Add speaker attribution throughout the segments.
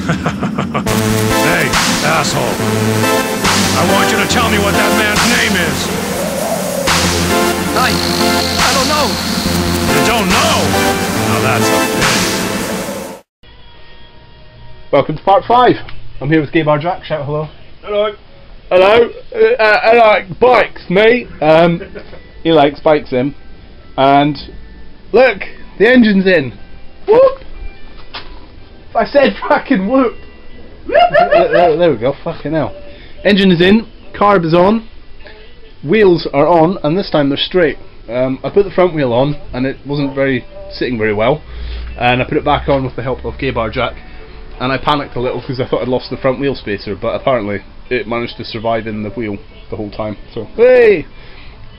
Speaker 1: Hey, asshole. I want you to tell me what that man's name is.
Speaker 2: I don't know.
Speaker 1: You don't know? Now that's a pity.
Speaker 3: Welcome to part 5. I'm here with Gaybar Jak. Shout hello.
Speaker 1: Hello.
Speaker 3: Hello. I like bikes, mate. He likes bikes, him. And look, the engine's in. Whoop! I said fucking whoop. There we go. Fucking hell. Engine is in. Carb is on. Wheels are on, and this time they're straight. I put the front wheel on, and it wasn't sitting very well. And I put it back on with the help of Gaybar Jak. And I panicked a little because I thought I'd lost the front wheel spacer, but apparently it managed to survive in the wheel the whole time. So, hey!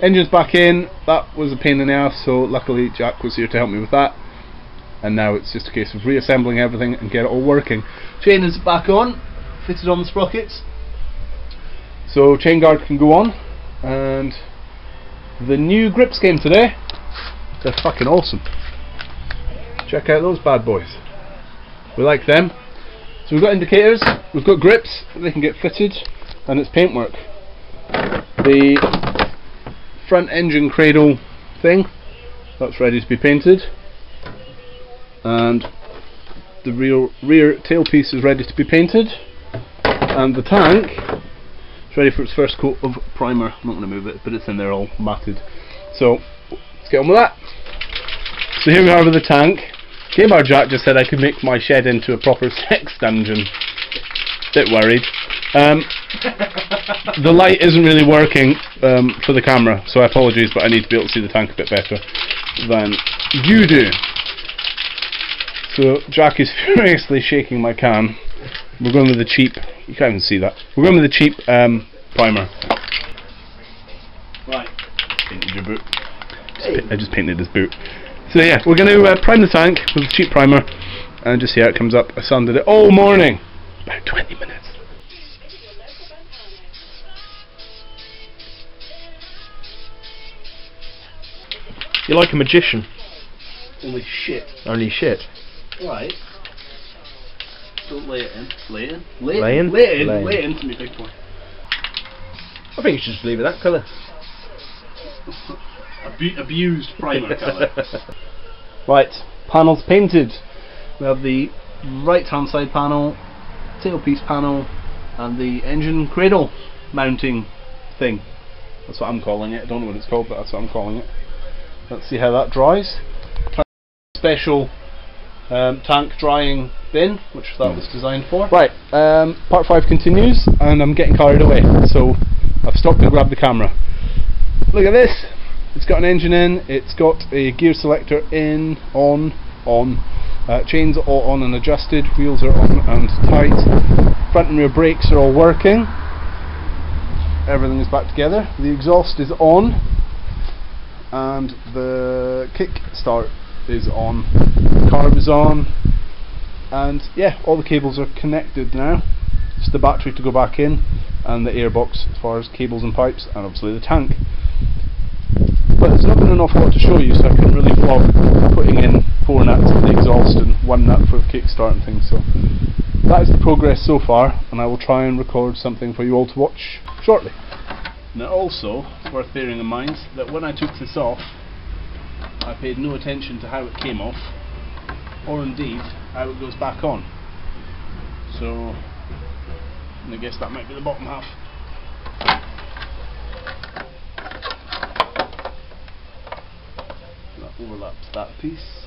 Speaker 3: Engine's back in. That was a pain in the ass, so luckily Jack was here to help me with that. And now it's just a case of reassembling everything and get it all working. Chain is back on, fitted on the sprockets. So chain guard can go on. And the new grips came today. They're fucking awesome. Check out those bad boys. We like them. So we've got indicators, we've got grips, they can get fitted, and it's paintwork. The front engine cradle thing, that's ready to be painted, and the rear tailpiece is ready to be painted, and the tank is ready for its first coat of primer. I'm not going to move it, but it's in there all matted. So let's get on with that. So here we are with the tank. Gaybar Jak just said I could make my shed into a proper sex dungeon. Bit worried. The light isn't really working for the camera, so I apologise, but I need to be able to see the tank a bit better than you do. So Jak is furiously shaking my can. We're going with the cheap. You can't even see that. We're going with the cheap primer. Right. Painted your boot. I just painted his boot. So yeah, we're going to prime the tank with a cheap primer and just see how it comes up. I sanded it all morning, about 20 minutes.
Speaker 2: You're like a magician.
Speaker 3: Holy shit.
Speaker 2: Only shit.
Speaker 3: Right. Don't lay it in. Lay it in.
Speaker 2: Lay
Speaker 3: Lay
Speaker 2: in?
Speaker 3: it in.
Speaker 2: Lay in.
Speaker 3: Lay it in to me, big boy.
Speaker 2: I think you should just leave it that colour.
Speaker 3: Abused primer colour. Right, panels painted. We have the right hand side panel, tailpiece panel, and the engine cradle mounting thing. That's what I'm calling it. I don't know what it's called, but that's what I'm calling it. Let's see how that dries. Special tank drying bin, which that was designed for. Right, part 5 continues, and I'm getting carried away, so I've stopped to grab the camera. Look at this. It's got an engine in, it's got a gear selector in, on, chains are all on and adjusted, wheels are on and tight, front and rear brakes are all working, everything is back together, the exhaust is on, and the kick start is on, the carb is on, and yeah, all the cables are connected now. Just the battery to go back in, and the airbox as far as cables and pipes, and obviously the tank. But there's not been an awful lot to show you, so I can really vlog putting in 4 nuts for the exhaust and 1 nut for the kickstart and things. So that is the progress so far, and I will try and record something for you all to watch shortly. Now also, it's worth bearing in mind that when I took this off, I paid no attention to how it came off, or indeed how it goes back on. So I guess that might be the bottom half. That overlaps that piece.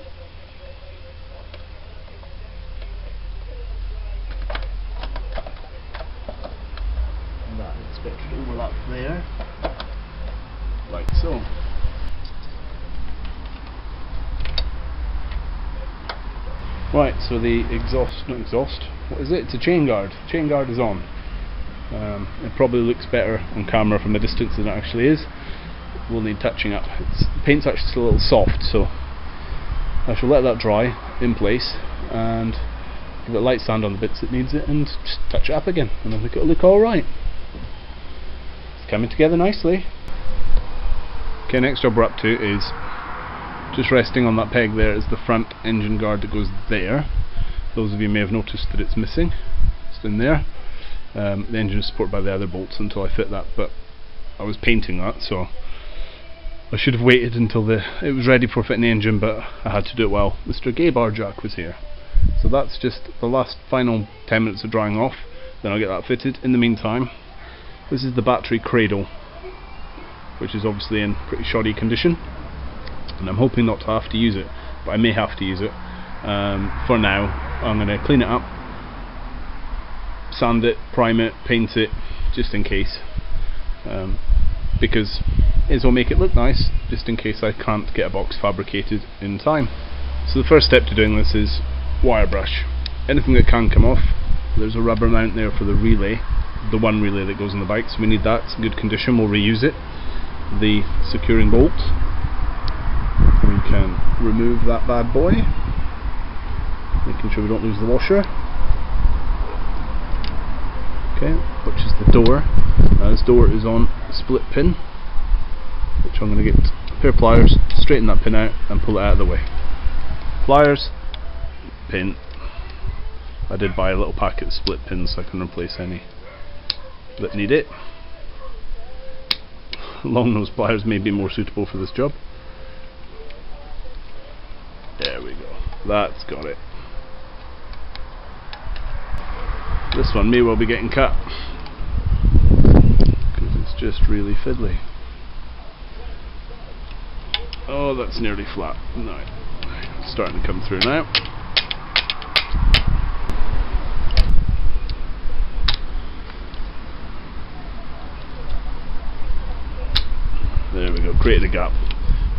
Speaker 3: And that is expected to overlap there. Like so. Right, so the what is it? It's a chain guard. Chain guard is on. It probably looks better on camera from a distance than it actually is. Will need touching up. The paint's actually still a little soft, so I shall let that dry in place and give it a light sand on the bits that needs it and just touch it up again, and then it'll look alright. It's coming together nicely. Okay, next job we're up to is just resting on that peg there is the front engine guard that goes there, those of you may have noticed that it's missing. It's in there. The engine is supported by the other bolts until I fit that, but I was painting that, so I should have waited until it was ready for fitting the engine, but I had to do it while Mr. Gaybar Jak was here. So that's just the last final 10 minutes of drying off, then I'll get that fitted. In the meantime, this is the battery cradle, which is obviously in pretty shoddy condition, and I'm hoping not to have to use it, but I may have to use it. For now, I'm going to clean it up, sand it, prime it, paint it, just in case, because it will make it look nice, just in case I can't get a box fabricated in time. So the first step to doing this is wire brush. Anything that can come off. There's a rubber mount there for the relay, the one relay that goes on the bike, so we need that. It's in good condition, we'll reuse it. The securing bolt, we can remove that bad boy, making sure we don't lose the washer. Okay, which is the door. Now this door is on split pin, which I'm going to get a pair of pliers, straighten that pin out and pull it out of the way. Pliers, pin. I did buy a little packet of split pins so I can replace any that need it. Long nose pliers may be more suitable for this job. There we go. That's got it. This one may well be getting cut because it's just really fiddly. Oh, that's nearly flat. No, it's starting to come through now. There we go, created a gap.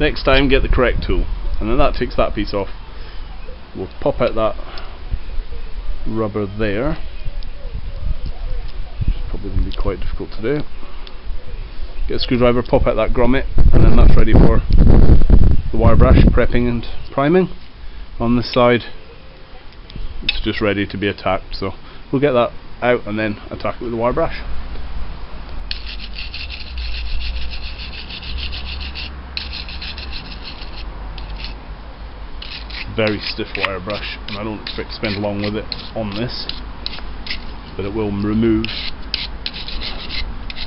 Speaker 3: Next time, get the correct tool, and then that takes that piece off. We'll pop out that rubber there, which is probably going to be quite difficult to do. Get a screwdriver, pop out that grommet, and then that's ready for the wire brush, prepping and priming. On this side, it's just ready to be attacked, so we'll get that out and then attack it with the wire brush. Very stiff wire brush, and I don't expect to spend long with it on this, but it will remove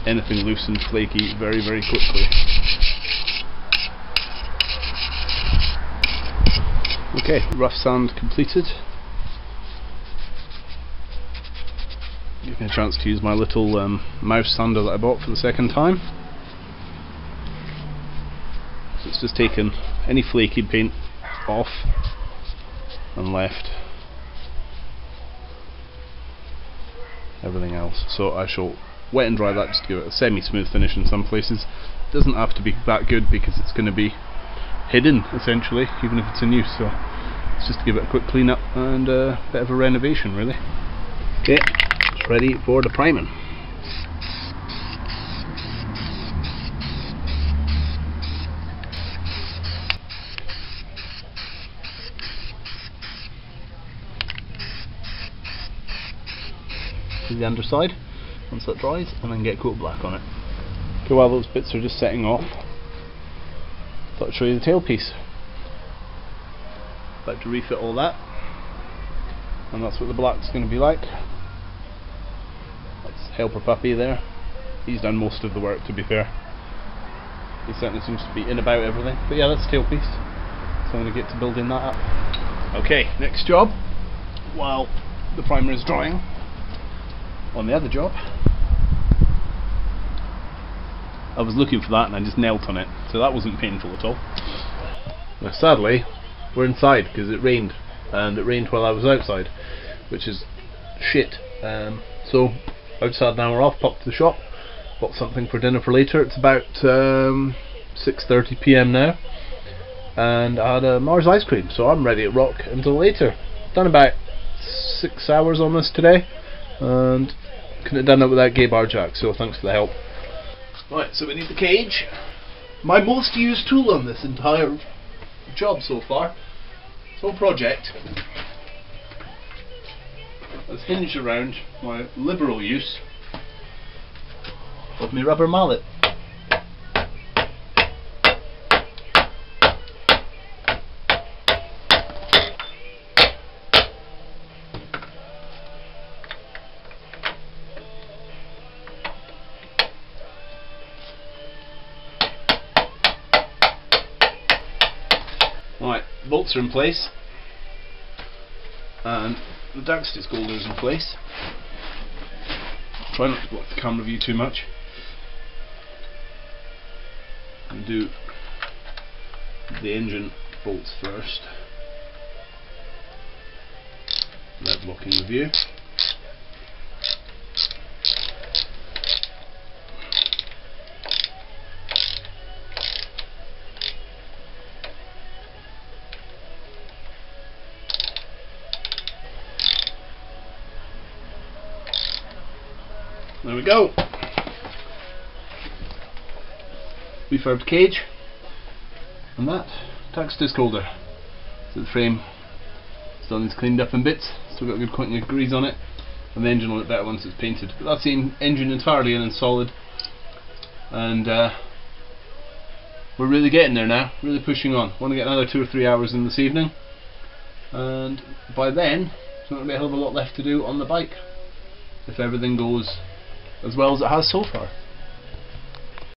Speaker 3: anything loose and flaky very, very quickly. Okay, rough sand completed. Give me a chance to use my little mouse sander that I bought for the second time. So it's just taken any flaky paint off and left everything else. So I shall wet and dry that just to give it a semi-smooth finish in some places. It doesn't have to be that good because it's going to be hidden essentially, even if it's in use, so it's just to give it a quick clean up and a bit of a renovation really. Okay, it's ready for the priming. The underside once that dries, and then get a coat of black on it. Okay, while those bits are just setting off, thought I'd show you the tailpiece. About to refit all that, and that's what the black's going to be like. That's Helper Puppy there. He's done most of the work, to be fair. He certainly seems to be in about everything. But yeah, that's the tailpiece. So I'm going to get to building that up. Okay, next job, while the primer is drying, on the other job, I was looking for that and I just knelt on it, so that wasn't painful at all. Now sadly, we're inside because it rained, and it rained while I was outside, which is shit. So I just had an hour off, popped to the shop, bought something for dinner for later. It's about 6:30 PM now, and I had a Mars ice cream, so I'm ready to rock until later. Done about 6 hours on this today, and couldn't have done it without Gaybar Jak, so thanks for the help. Right, so we need the cage. My most used tool on this entire job so far, this whole project, has hinged around my liberal use of my rubber mallet. bolts are in place, and the dark stick holder is in place. Try not to block the camera view too much. And do the engine bolts first, without blocking the view. There we go. Refurbed cage, and that tax disc holder. So the frame still needs cleaned up in bits, still got a good coating of grease on it, and the engine will look better once it's painted. But that's the engine entirely in and solid, and we're really getting there now, really pushing on. Want to get another 2 or 3 hours in this evening, and by then there's not going to be a hell of a lot left to do on the bike, if everything goes as well as it has so far.